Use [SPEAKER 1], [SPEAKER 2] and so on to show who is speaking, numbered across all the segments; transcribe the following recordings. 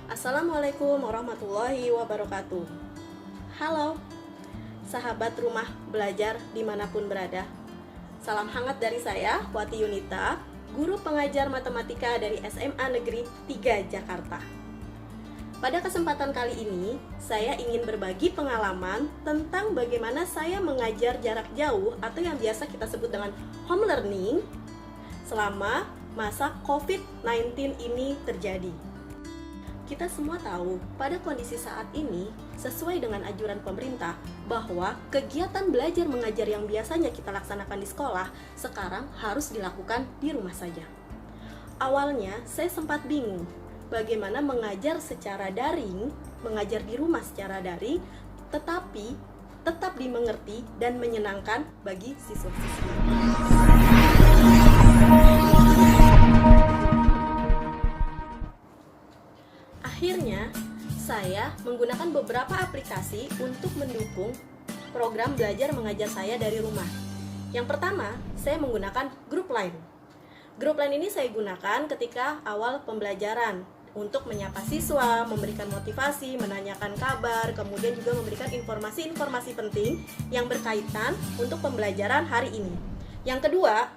[SPEAKER 1] Assalamualaikum warahmatullahi wabarakatuh. Halo, sahabat rumah belajar dimanapun berada. Salam hangat dari saya, Wati Yunita, guru pengajar matematika dari SMA Negeri 3 Jakarta. Pada kesempatan kali ini, saya ingin berbagi pengalaman tentang bagaimana saya mengajar jarak jauh atau yang biasa kita sebut dengan home learning selama masa COVID-19 ini terjadi. Kita semua tahu, pada kondisi saat ini, sesuai dengan anjuran pemerintah, bahwa kegiatan belajar mengajar yang biasanya kita laksanakan di sekolah, sekarang harus dilakukan di rumah saja. Awalnya, saya sempat bingung, bagaimana mengajar secara daring, mengajar di rumah secara daring, tetapi tetap dimengerti dan menyenangkan bagi siswa-siswi. Akhirnya, saya menggunakan beberapa aplikasi untuk mendukung program belajar mengajar saya dari rumah. Yang pertama, saya menggunakan grup Line. Grup Line ini saya gunakan ketika awal pembelajaran untuk menyapa siswa, memberikan motivasi, menanyakan kabar, kemudian juga memberikan informasi-informasi penting yang berkaitan untuk pembelajaran hari ini. Yang kedua,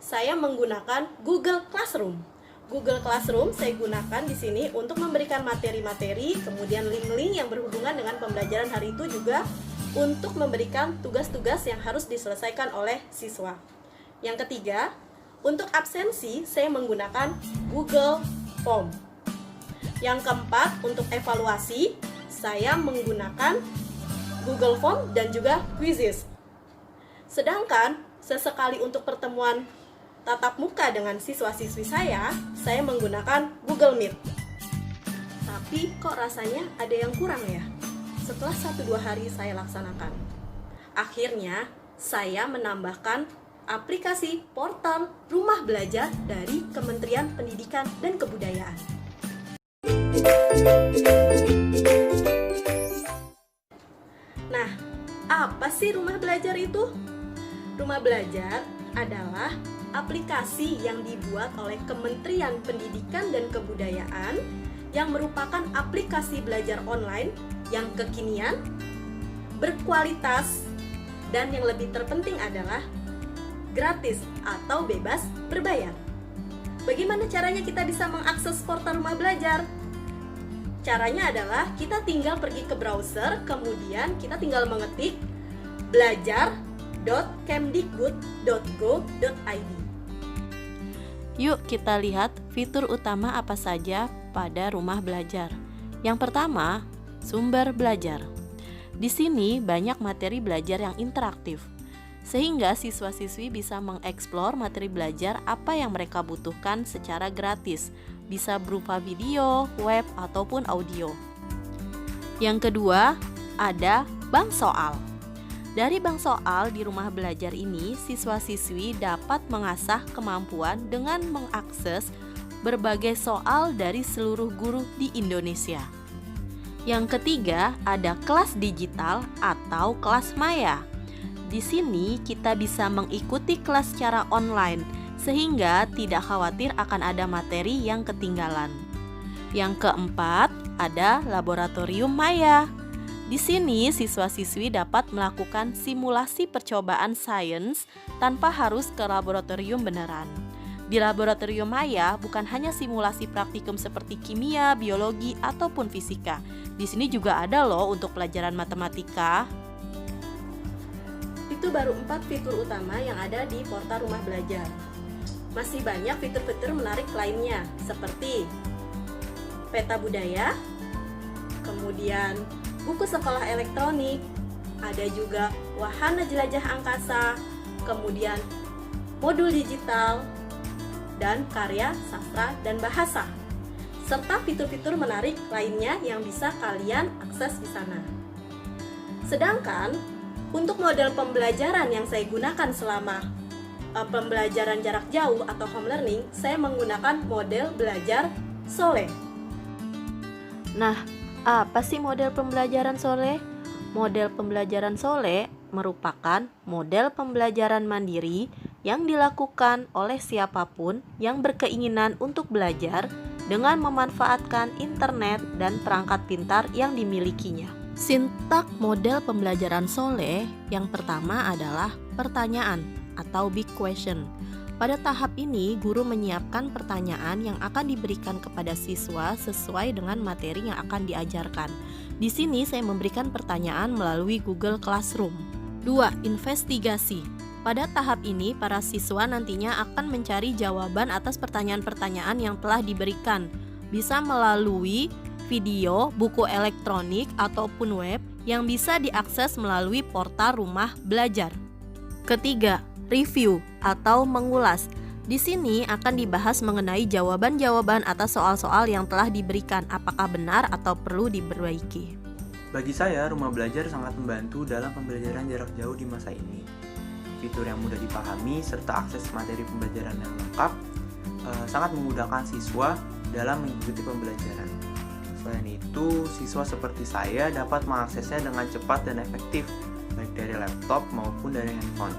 [SPEAKER 1] saya menggunakan Google Classroom. Google Classroom saya gunakan di sini untuk memberikan materi-materi, kemudian link-link yang berhubungan dengan pembelajaran hari itu juga untuk memberikan tugas-tugas yang harus diselesaikan oleh siswa. Yang ketiga, untuk absensi saya menggunakan Google Form. Yang keempat, untuk evaluasi saya menggunakan Google Form dan juga Quizzes. Sedangkan sesekali untuk pertemuan tatap muka dengan siswa-siswi saya menggunakan Google Meet. Tapi kok rasanya ada yang kurang ya? Setelah 1-2 hari saya laksanakan, akhirnya saya menambahkan aplikasi portal rumah belajar dari Kementerian Pendidikan dan Kebudayaan. Nah, apa sih rumah belajar itu? Rumah belajar adalah aplikasi yang dibuat oleh Kementerian Pendidikan dan Kebudayaan yang merupakan aplikasi belajar online yang kekinian, berkualitas, dan yang lebih terpenting adalah gratis atau bebas berbayar. Bagaimana caranya kita bisa mengakses portal rumah belajar? Caranya adalah kita tinggal pergi ke browser, kemudian kita tinggal mengetik belajar.kemdikbud.go.id.
[SPEAKER 2] Yuk kita lihat fitur utama apa saja pada rumah belajar. Yang pertama, sumber belajar. Di sini banyak materi belajar yang interaktif, sehingga siswa-siswi bisa mengeksplor materi belajar apa yang mereka butuhkan secara gratis, bisa berupa video, web, ataupun audio. Yang kedua, ada bank soal. Dari bank soal di rumah belajar ini, siswa-siswi dapat mengasah kemampuan dengan mengakses berbagai soal dari seluruh guru di Indonesia. Yang ketiga, ada kelas digital atau kelas maya. Di sini kita bisa mengikuti kelas secara online, sehingga tidak khawatir akan ada materi yang ketinggalan. Yang keempat, ada laboratorium maya. Di sini, siswa-siswi dapat melakukan simulasi percobaan sains tanpa harus ke laboratorium beneran. Di laboratorium maya bukan hanya simulasi praktikum seperti kimia, biologi, ataupun fisika. Di sini juga ada loh untuk pelajaran matematika.
[SPEAKER 1] Itu baru 4 fitur utama yang ada di portal rumah belajar. Masih banyak fitur-fitur menarik lainnya, seperti peta budaya, kemudian buku sekolah elektronik, ada juga wahana jelajah angkasa, kemudian modul digital, dan karya sastra dan bahasa, serta fitur-fitur menarik lainnya yang bisa kalian akses di sana. Sedangkan untuk model pembelajaran yang saya gunakan selama pembelajaran jarak jauh atau home learning, saya menggunakan model belajar Soleh.
[SPEAKER 2] Nah, apa sih model pembelajaran Soleh? Model pembelajaran Soleh merupakan model pembelajaran mandiri yang dilakukan oleh siapapun yang berkeinginan untuk belajar dengan memanfaatkan internet dan perangkat pintar yang dimilikinya. Sintak model pembelajaran Soleh yang pertama adalah pertanyaan atau big question. Pada tahap ini, guru menyiapkan pertanyaan yang akan diberikan kepada siswa sesuai dengan materi yang akan diajarkan. Di sini saya memberikan pertanyaan melalui Google Classroom. 2. Investigasi. Pada tahap ini, para siswa nantinya akan mencari jawaban atas pertanyaan-pertanyaan yang telah diberikan. Bisa melalui video, buku elektronik, ataupun web yang bisa diakses melalui portal Rumah Belajar. Ketiga, review atau mengulas. Di sini akan dibahas mengenai jawaban-jawaban atas soal-soal yang telah diberikan, apakah benar atau perlu diperbaiki.
[SPEAKER 3] Bagi saya, rumah belajar sangat membantu dalam pembelajaran jarak jauh di masa ini. Fitur yang mudah dipahami serta akses materi pembelajaran yang lengkap sangat memudahkan siswa dalam mengikuti pembelajaran. Selain itu, siswa seperti saya dapat mengaksesnya dengan cepat dan efektif, baik dari laptop maupun dari handphone.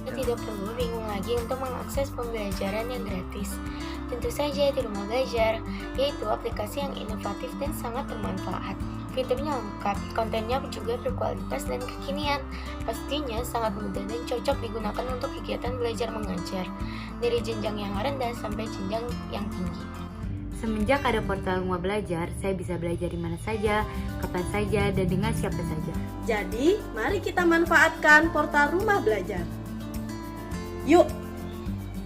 [SPEAKER 4] Tidak perlu bingung lagi untuk mengakses pembelajaran yang gratis. Tentu saja di Rumah Belajar, yaitu aplikasi yang inovatif dan sangat bermanfaat. Fiturnya lengkap, kontennya juga berkualitas dan kekinian. Pastinya sangat mudah dan cocok digunakan untuk kegiatan belajar mengajar, dari jenjang yang rendah sampai jenjang yang tinggi.
[SPEAKER 5] Semenjak ada portal Rumah Belajar, saya bisa belajar di mana saja, kapan saja, dan dengan siapa saja.
[SPEAKER 1] Jadi, mari kita manfaatkan portal Rumah Belajar. Yuk,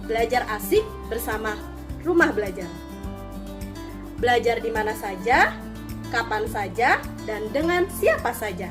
[SPEAKER 1] belajar asik bersama Rumah Belajar. Belajar di mana saja, kapan saja, dan dengan siapa saja.